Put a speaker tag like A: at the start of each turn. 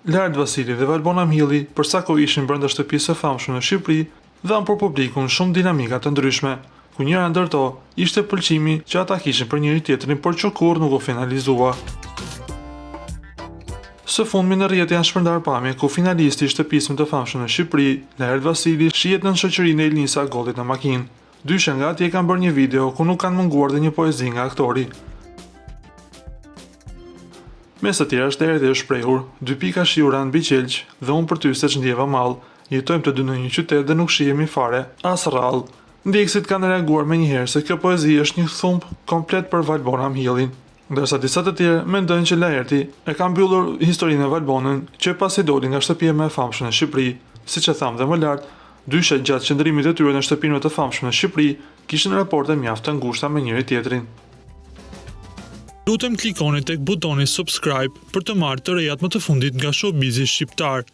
A: Lart Vasili dhe Valbona Mhilli për sa kohë ishin brenda shtëpisë së famshme në Shqipëri, dhanë për publikun shumë dinamika të ndryshme, ku njëra ndër to ishte pëlqimi që ata kishin për njëri tjetrin, por që kurrë nuk u finalizua. Së fundmi në rrjet janë shpërndar pamje ku finalisti i shtëpisë më të famshme në Shqipëri, Lart Vasili, shihet në shoqërinë e Elnisa Gollit në makinë. Dyshe nga atje kanë bërë një video ku nuk kanë munguar dhe një poezi nga aktori. Mes të tjera është erdhi e shprehur, 2 pika shiura në biqelq dhe unë për ty se që ndjeva mall, jetojmë të dy në një qytet dhe nuk shihemi fare, as rrallë. Ndjekësit kanë reaguar me njëherë se kjo poezi është një thumb komplet për Valbona Mhillin, ndërsa disa të tjerë mendojnë që Laerti e ka mbyllur historinë e Valbonën që pasi doli nga shtëpia më e famshme në Shqipëri, siç e tham dhe më lart, dyshe gjatë qëndrimit të tyre në shtëpinë më të famshme në Shqipëri, kishin raporte mjaft të ngushta me njëri tjetrin. Lutem klikoni tek butoni subscribe për të marrë të rejat më të fundit nga showbizi shqiptar.